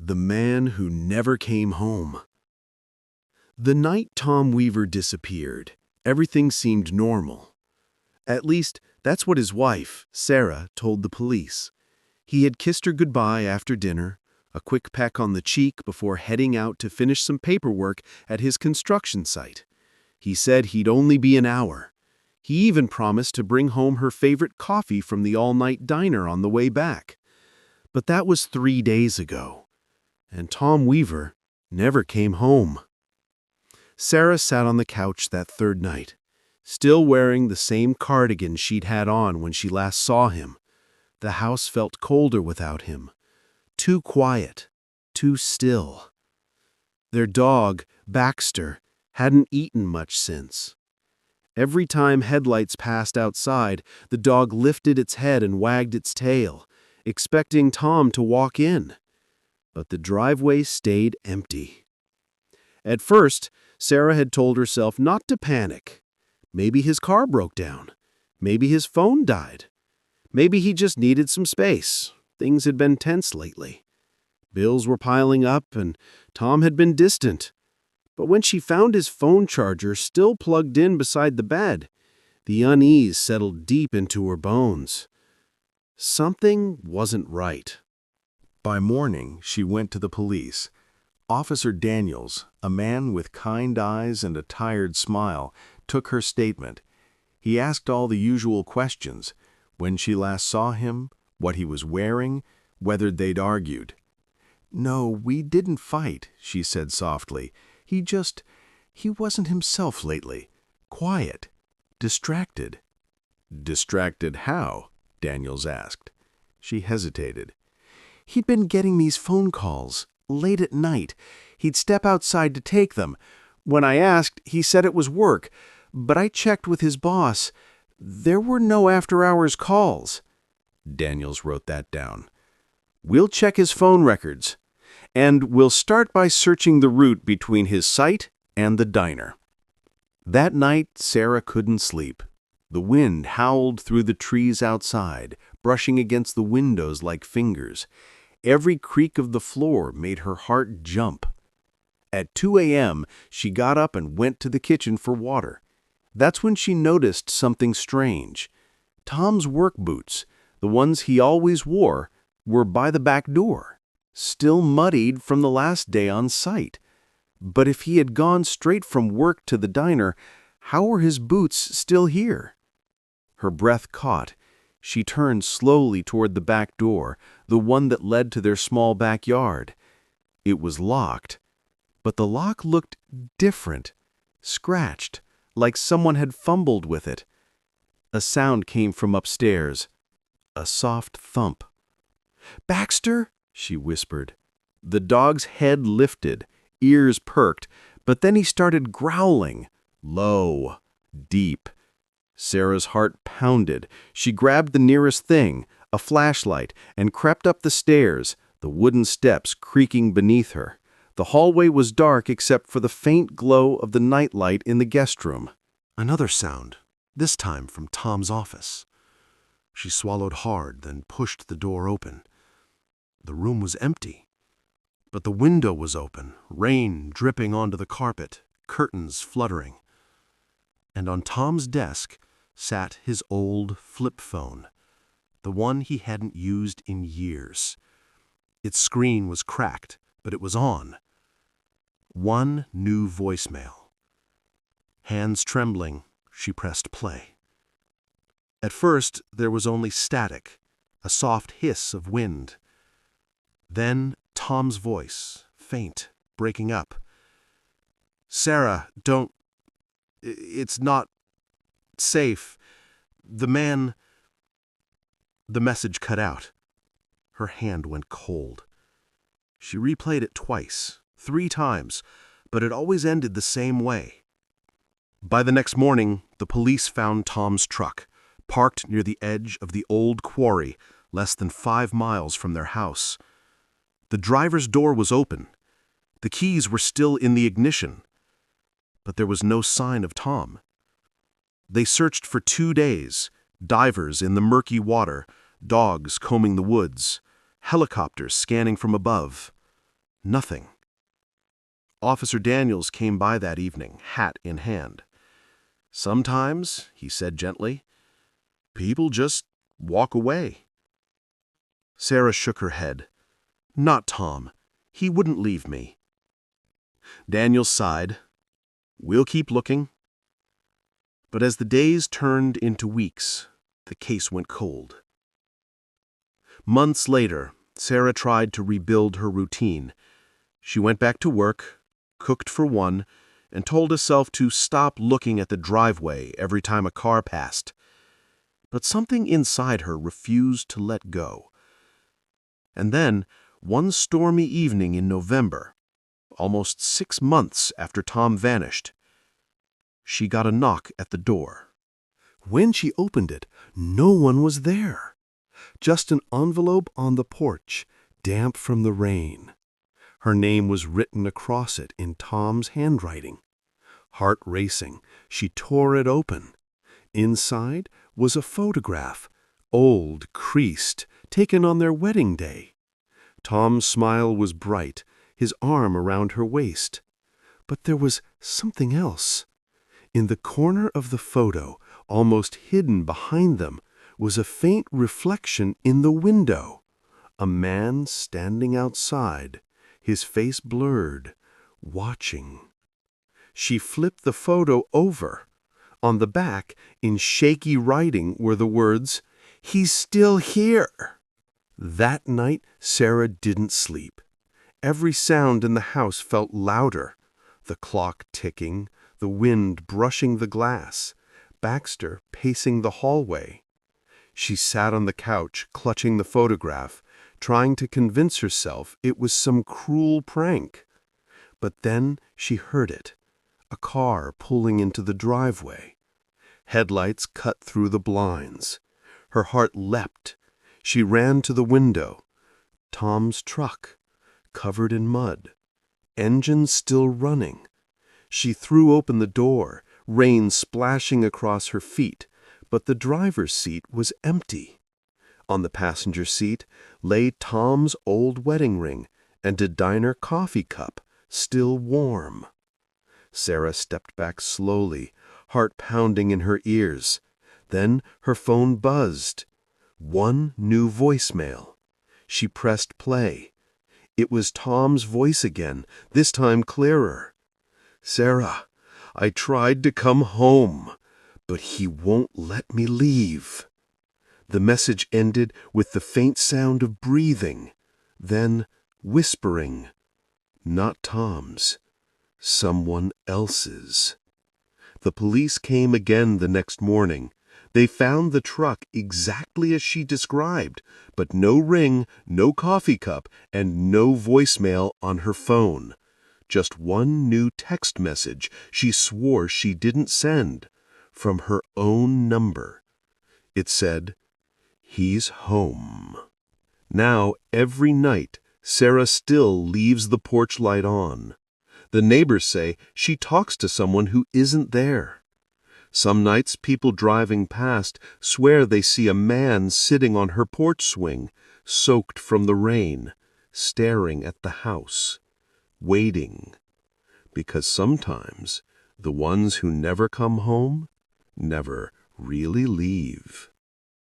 The Man Who Never Came Home. The night Tom Weaver disappeared, everything seemed normal. At least, that's what his wife, Sarah, told the police. He had kissed her goodbye after dinner, a quick peck on the cheek before heading out to finish some paperwork at his construction site. He said he'd only be an hour. He even promised to bring home her favorite coffee from the all-night diner on the way back. But that was 3 days ago. And Tom Weaver never came home. Sarah sat on the couch that third night, still wearing the same cardigan she'd had on when she last saw him. The house felt colder without him. Too quiet, too still. Their dog, Baxter, hadn't eaten much since. Every time headlights passed outside, the dog lifted its head and wagged its tail, expecting Tom to walk in. But the driveway stayed empty. At first, Sarah had told herself not to panic. Maybe his car broke down. Maybe his phone died. Maybe he just needed some space. Things had been tense lately. Bills were piling up, and Tom had been distant. But when she found his phone charger still plugged in beside the bed, the unease settled deep into her bones. Something wasn't right. By morning, she went to the police. Officer Daniels, a man with kind eyes and a tired smile, took her statement. He asked all the usual questions: when she last saw him, what he was wearing, whether they'd argued. "No, we didn't fight," she said softly. He wasn't himself lately. Quiet. Distracted." "Distracted how?" Daniels asked. She hesitated. "He'd been getting these phone calls, late at night. He'd step outside to take them. When I asked, he said it was work, but I checked with his boss. There were no after-hours calls." Daniels wrote that down. "We'll check his phone records, and we'll start by searching the route between his site and the diner." That night, Sarah couldn't sleep. The wind howled through the trees outside, brushing against the windows like fingers. Every creak of the floor made her heart jump. At 2 a.m., she got up and went to the kitchen for water. That's when she noticed something strange. Tom's work boots, the ones he always wore, were by the back door, still muddied from the last day on site. But if he had gone straight from work to the diner, how were his boots still here? Her breath caught. She turned slowly toward the back door, the one that led to their small backyard. It was locked, but the lock looked different, scratched, like someone had fumbled with it. A sound came from upstairs, a soft thump. "Baxter?" she whispered. The dog's head lifted, ears perked, but then he started growling, low, deep. Sarah's heart pounded. She grabbed the nearest thing, a flashlight, and crept up the stairs, the wooden steps creaking beneath her. The hallway was dark except for the faint glow of the nightlight in the guest room. Another sound, this time from Tom's office. She swallowed hard, then pushed the door open. The room was empty, but the window was open, rain dripping onto the carpet, curtains fluttering. And on Tom's desk sat his old flip phone, the one he hadn't used in years. Its screen was cracked, but it was on. One new voicemail. Hands trembling, she pressed play. At first, there was only static, a soft hiss of wind. Then Tom's voice, faint, breaking up. "Sarah, don't... It's not safe. The man..." The message cut out. Her hand went cold. She replayed it twice, 3 times, but it always ended the same way. By the next morning, the police found Tom's truck, parked near the edge of the old quarry, less than 5 miles from their house. The driver's door was open. The keys were still in the ignition. But there was no sign of Tom. They searched for 2 days, divers in the murky water, dogs combing the woods, helicopters scanning from above. Nothing. Officer Daniels came by that evening, hat in hand. "Sometimes," he said gently, "people just walk away." Sarah shook her head. "Not Tom. He wouldn't leave me." Daniels sighed. "We'll keep looking." But as the days turned into weeks, the case went cold. Months later, Sarah tried to rebuild her routine. She went back to work, cooked for one, and told herself to stop looking at the driveway every time a car passed. But something inside her refused to let go. And then, one stormy evening in November, almost 6 months after Tom vanished, she got a knock at the door. When she opened it, no one was there. Just an envelope on the porch, damp from the rain. Her name was written across it in Tom's handwriting. Heart racing, she tore it open. Inside was a photograph, old, creased, taken on their wedding day. Tom's smile was bright, his arm around her waist. But there was something else. In the corner of the photo, almost hidden behind them, was a faint reflection in the window. A man standing outside, his face blurred, watching. She flipped the photo over. On the back, in shaky writing, were the words, "He's still here." That night, Sarah didn't sleep. Every sound in the house felt louder. The clock ticking, the wind brushing the glass, Baxter pacing the hallway. She sat on the couch, clutching the photograph, trying to convince herself it was some cruel prank. But then she heard it, a car pulling into the driveway. Headlights cut through the blinds. Her heart leapt. She ran to the window. Tom's truck, covered in mud. Engine still running. She threw open the door, rain splashing across her feet, but the driver's seat was empty. On the passenger seat lay Tom's old wedding ring and a diner coffee cup, still warm. Sarah stepped back slowly, heart pounding in her ears. Then her phone buzzed. One new voicemail. She pressed play. It was Tom's voice again, this time clearer. "Sarah, I tried to come home, but he won't let me leave." The message ended with the faint sound of breathing, then whispering. Not Tom's, someone else's. The police came again the next morning. They found the truck exactly as she described, but no ring, no coffee cup, and no voicemail on her phone. Just one new text message she swore she didn't send, from her own number. It said, "He's home." Now, every night, Sarah still leaves the porch light on. The neighbors say she talks to someone who isn't there. Some nights, people driving past swear they see a man sitting on her porch swing, soaked from the rain, staring at the house, waiting. Because sometimes the ones who never come home never really leave.